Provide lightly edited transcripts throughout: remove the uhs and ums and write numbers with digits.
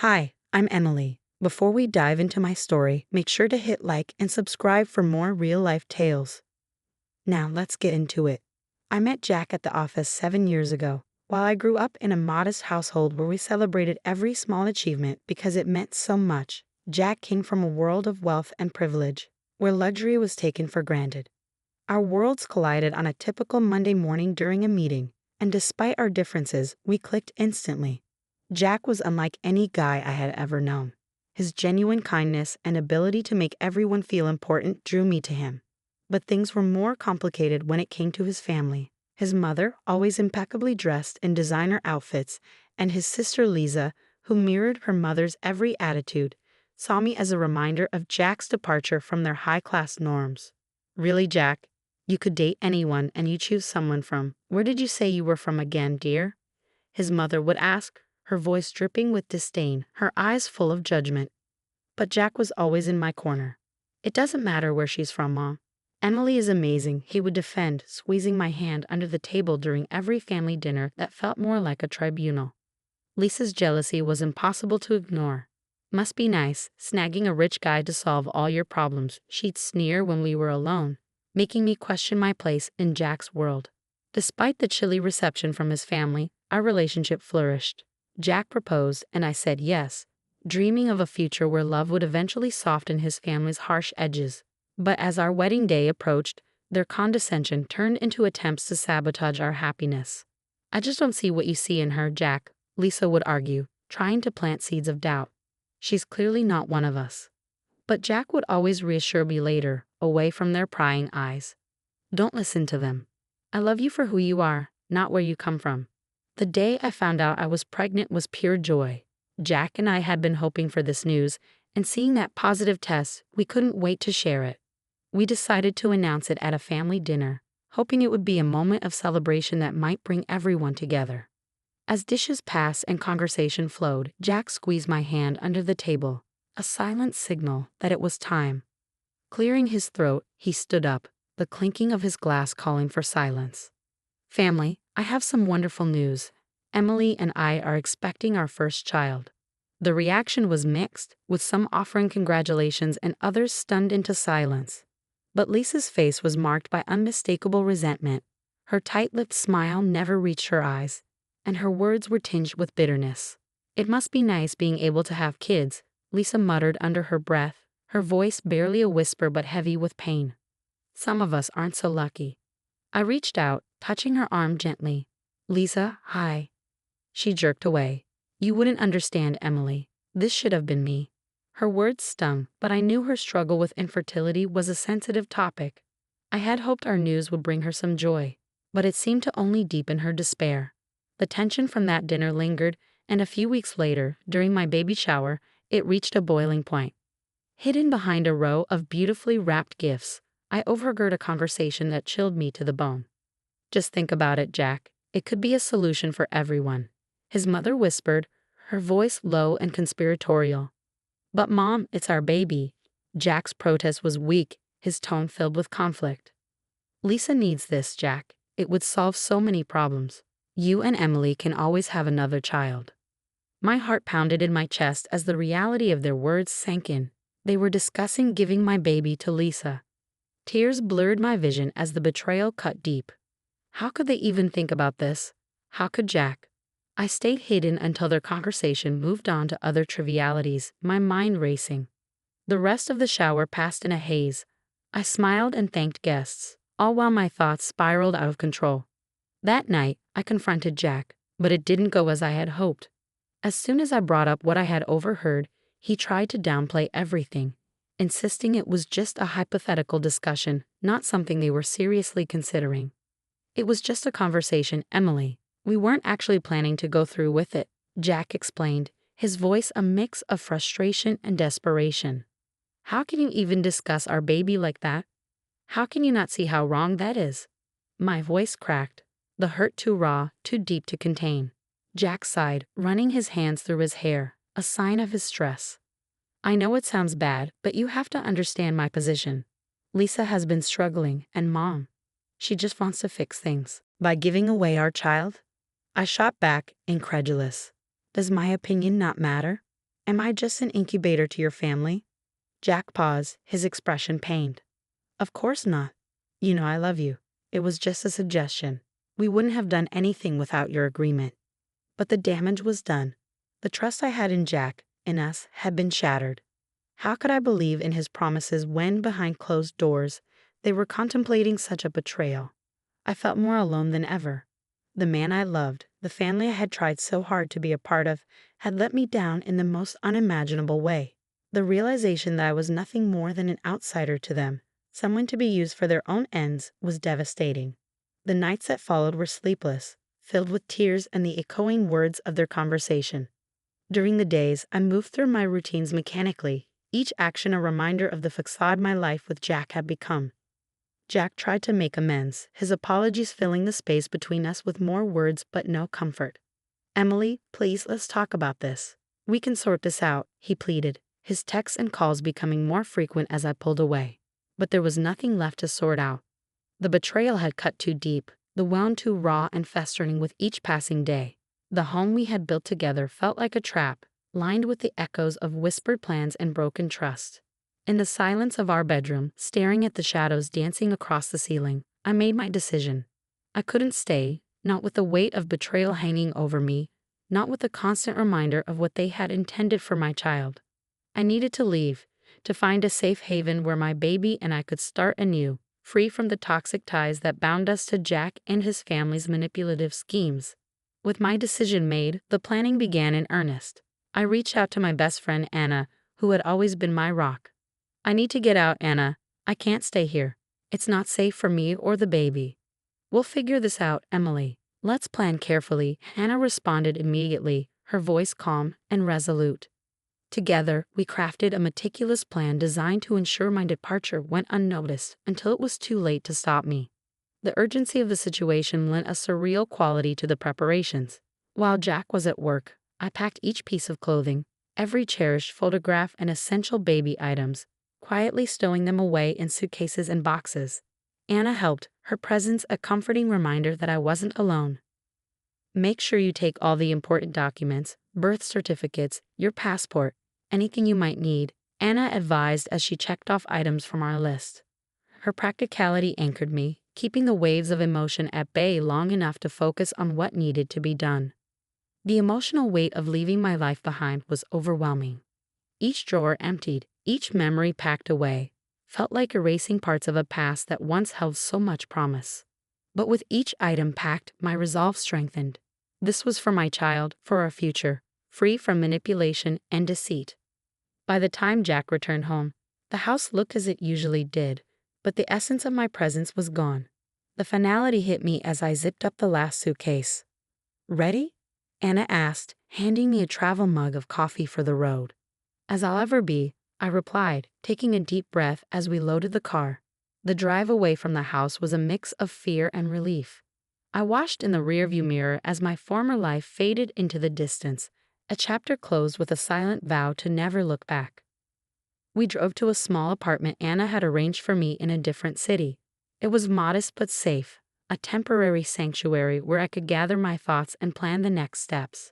Hi, I'm Emily. Before we dive into my story, make sure to hit like and subscribe for more real-life tales. Now, let's get into it. I met Jack at the office 7 years ago. While I grew up in a modest household where we celebrated every small achievement because it meant so much, Jack came from a world of wealth and privilege, where luxury was taken for granted. Our worlds collided on a typical Monday morning during a meeting, and despite our differences, we clicked instantly. Jack was unlike any guy I had ever known. His genuine kindness and ability to make everyone feel important drew me to him. But things were more complicated when it came to his family. His mother, always impeccably dressed in designer outfits, and his sister Lisa, who mirrored her mother's every attitude, saw me as a reminder of Jack's departure from their high-class norms. Really, Jack? You could date anyone and you choose someone from, where did you say you were from again, dear? His mother would ask, her voice dripping with disdain, her eyes full of judgment. But Jack was always in my corner. It doesn't matter where she's from, Mom. Emily is amazing, he would defend, squeezing my hand under the table during every family dinner that felt more like a tribunal. Lisa's jealousy was impossible to ignore. Must be nice, snagging a rich guy to solve all your problems, she'd sneer when we were alone, making me question my place in Jack's world. Despite the chilly reception from his family, our relationship flourished. Jack proposed, and I said yes, dreaming of a future where love would eventually soften his family's harsh edges. But as our wedding day approached, their condescension turned into attempts to sabotage our happiness. I just don't see what you see in her, Jack, Lisa would argue, trying to plant seeds of doubt. She's clearly not one of us. But Jack would always reassure me later, away from their prying eyes. Don't listen to them. I love you for who you are, not where you come from. The day I found out I was pregnant was pure joy. Jack and I had been hoping for this news, and seeing that positive test, we couldn't wait to share it. We decided to announce it at a family dinner, hoping it would be a moment of celebration that might bring everyone together. As dishes passed and conversation flowed, Jack squeezed my hand under the table, a silent signal that it was time. Clearing his throat, he stood up, the clinking of his glass calling for silence. Family, I have some wonderful news. Emily and I are expecting our first child. The reaction was mixed, with some offering congratulations and others stunned into silence. But Lisa's face was marked by unmistakable resentment. Her tight-lipped smile never reached her eyes, and her words were tinged with bitterness. It must be nice being able to have kids, Lisa muttered under her breath, her voice barely a whisper but heavy with pain. Some of us aren't so lucky. I reached out, touching her arm gently. Lisa, hi. She jerked away. You wouldn't understand, Emily. This should have been me. Her words stung, but I knew her struggle with infertility was a sensitive topic. I had hoped our news would bring her some joy, but it seemed to only deepen her despair. The tension from that dinner lingered, and a few weeks later, during my baby shower, it reached a boiling point. Hidden behind a row of beautifully wrapped gifts, I overheard a conversation that chilled me to the bone. Just think about it, Jack. It could be a solution for everyone. His mother whispered, her voice low and conspiratorial. But Mom, it's our baby. Jack's protest was weak, his tone filled with conflict. Lisa needs this, Jack. It would solve so many problems. You and Emily can always have another child. My heart pounded in my chest as the reality of their words sank in. They were discussing giving my baby to Lisa. Tears blurred my vision as the betrayal cut deep. How could they even think about this? How could Jack? I stayed hidden until their conversation moved on to other trivialities, my mind racing. The rest of the shower passed in a haze. I smiled and thanked guests, all while my thoughts spiraled out of control. That night, I confronted Jack, but it didn't go as I had hoped. As soon as I brought up what I had overheard, he tried to downplay everything, insisting it was just a hypothetical discussion, not something they were seriously considering. It was just a conversation, Emily. We weren't actually planning to go through with it, Jack explained, his voice a mix of frustration and desperation. How can you even discuss our baby like that? How can you not see how wrong that is? My voice cracked, the hurt too raw, too deep to contain. Jack sighed, running his hands through his hair, a sign of his stress. I know it sounds bad, but you have to understand my position. Lisa has been struggling, and Mom, she just wants to fix things. By giving away our child? I shot back, incredulous. Does my opinion not matter? Am I just an incubator to your family? Jack paused, his expression pained. Of course not. You know I love you. It was just a suggestion. We wouldn't have done anything without your agreement. But the damage was done. The trust I had in Jack, in us, had been shattered. How could I believe in his promises when, behind closed doors, they were contemplating such a betrayal? I felt more alone than ever. The man I loved, the family I had tried so hard to be a part of, had let me down in the most unimaginable way. The realization that I was nothing more than an outsider to them, someone to be used for their own ends, was devastating. The nights that followed were sleepless, filled with tears and the echoing words of their conversation. During the days, I moved through my routines mechanically, each action a reminder of the facade my life with Jack had become. Jack tried to make amends, his apologies filling the space between us with more words but no comfort. Emily, please, let's talk about this. We can sort this out, he pleaded, his texts and calls becoming more frequent as I pulled away. But there was nothing left to sort out. The betrayal had cut too deep, the wound too raw and festering with each passing day. The home we had built together felt like a trap, lined with the echoes of whispered plans and broken trust. In the silence of our bedroom, staring at the shadows dancing across the ceiling, I made my decision. I couldn't stay, not with the weight of betrayal hanging over me, not with the constant reminder of what they had intended for my child. I needed to leave, to find a safe haven where my baby and I could start anew, free from the toxic ties that bound us to Jack and his family's manipulative schemes. With my decision made, the planning began in earnest. I reached out to my best friend Anna, who had always been my rock. I need to get out, Anna. I can't stay here. It's not safe for me or the baby. We'll figure this out, Emily. Let's plan carefully, Hannah responded immediately, her voice calm and resolute. Together, we crafted a meticulous plan designed to ensure my departure went unnoticed until it was too late to stop me. The urgency of the situation lent a surreal quality to the preparations. While Jack was at work, I packed each piece of clothing, every cherished photograph and essential baby items, quietly stowing them away in suitcases and boxes. Anna helped, her presence a comforting reminder that I wasn't alone. Make sure you take all the important documents, birth certificates, your passport, anything you might need, Anna advised as she checked off items from our list. Her practicality anchored me, keeping the waves of emotion at bay long enough to focus on what needed to be done. The emotional weight of leaving my life behind was overwhelming. Each drawer emptied, each memory packed away, felt like erasing parts of a past that once held so much promise. But with each item packed, my resolve strengthened. This was for my child, for our future, free from manipulation and deceit. By the time Jack returned home, the house looked as it usually did, but the essence of my presence was gone. The finality hit me as I zipped up the last suitcase. Ready? Anna asked, handing me a travel mug of coffee for the road. As I'll ever be, I replied, taking a deep breath as we loaded the car. The drive away from the house was a mix of fear and relief. I watched in the rearview mirror as my former life faded into the distance, a chapter closed with a silent vow to never look back. We drove to a small apartment Anna had arranged for me in a different city. It was modest but safe, a temporary sanctuary where I could gather my thoughts and plan the next steps.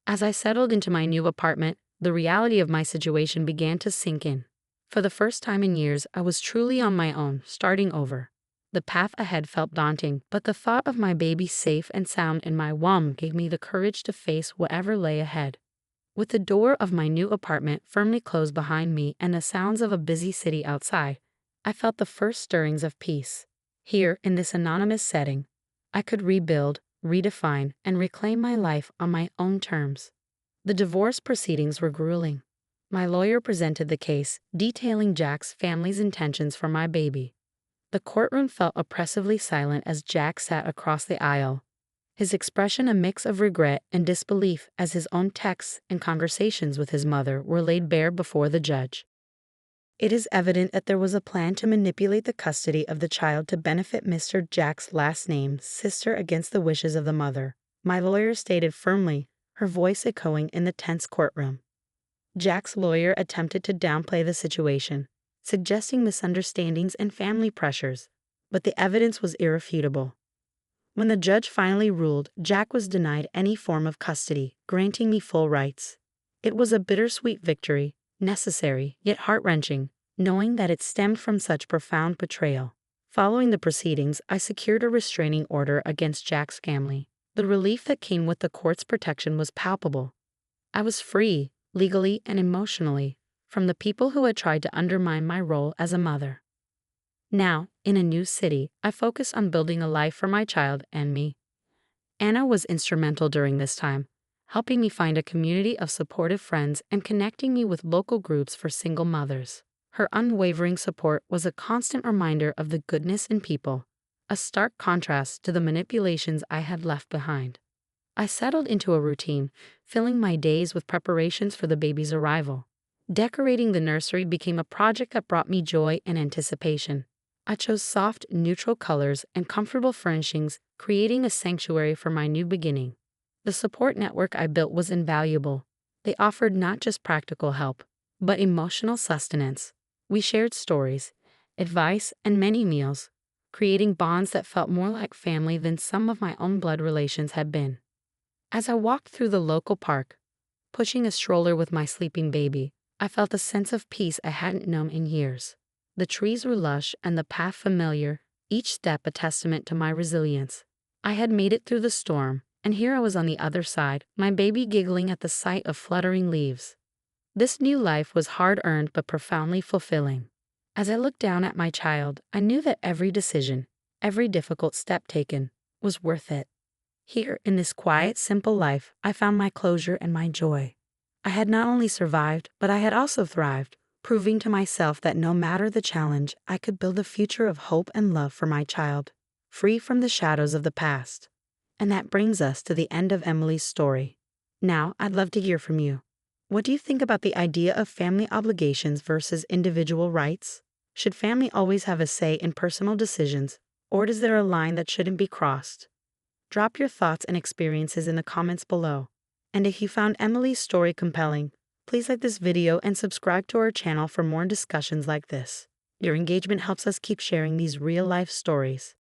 As I settled into my new apartment, the reality of my situation began to sink in. For the first time in years, I was truly on my own, starting over. The path ahead felt daunting, but the thought of my baby safe and sound in my womb gave me the courage to face whatever lay ahead. With the door of my new apartment firmly closed behind me and the sounds of a busy city outside, I felt the first stirrings of peace. Here, in this anonymous setting, I could rebuild, redefine, and reclaim my life on my own terms. The divorce proceedings were grueling. My lawyer presented the case, detailing Jack's family's intentions for my baby. The courtroom felt oppressively silent as Jack sat across the aisle, his expression a mix of regret and disbelief as his own texts and conversations with his mother were laid bare before the judge. It is evident that there was a plan to manipulate the custody of the child to benefit Mr. Jack's last name, sister against the wishes of the mother, my lawyer stated firmly, her voice echoing in the tense courtroom. Jack's lawyer attempted to downplay the situation, suggesting misunderstandings and family pressures, but the evidence was irrefutable. When the judge finally ruled, Jack was denied any form of custody, granting me full rights. It was a bittersweet victory, necessary yet heart-wrenching, knowing that it stemmed from such profound betrayal. Following the proceedings, I secured a restraining order against Jack's family. The relief that came with the court's protection was palpable. I was free, legally and emotionally, from the people who had tried to undermine my role as a mother. Now, in a new city, I focused on building a life for my child and me. Anna was instrumental during this time, helping me find a community of supportive friends and connecting me with local groups for single mothers. Her unwavering support was a constant reminder of the goodness in people, a stark contrast to the manipulations I had left behind. I settled into a routine, filling my days with preparations for the baby's arrival. Decorating the nursery became a project that brought me joy and anticipation. I chose soft, neutral colors and comfortable furnishings, creating a sanctuary for my new beginning. The support network I built was invaluable. They offered not just practical help, but emotional sustenance. We shared stories, advice, and many meals, creating bonds that felt more like family than some of my own blood relations had been. As I walked through the local park, pushing a stroller with my sleeping baby, I felt a sense of peace I hadn't known in years. The trees were lush and the path familiar, each step a testament to my resilience. I had made it through the storm, and here I was on the other side, my baby giggling at the sight of fluttering leaves. This new life was hard-earned but profoundly fulfilling. As I looked down at my child, I knew that every decision, every difficult step taken, was worth it. Here, in this quiet, simple life, I found my closure and my joy. I had not only survived, but I had also thrived, proving to myself that no matter the challenge, I could build a future of hope and love for my child, free from the shadows of the past. And that brings us to the end of Emily's story. Now, I'd love to hear from you. What do you think about the idea of family obligations versus individual rights? Should family always have a say in personal decisions, or is there a line that shouldn't be crossed? Drop your thoughts and experiences in the comments below. And if you found Emily's story compelling, please like this video and subscribe to our channel for more discussions like this. Your engagement helps us keep sharing these real-life stories.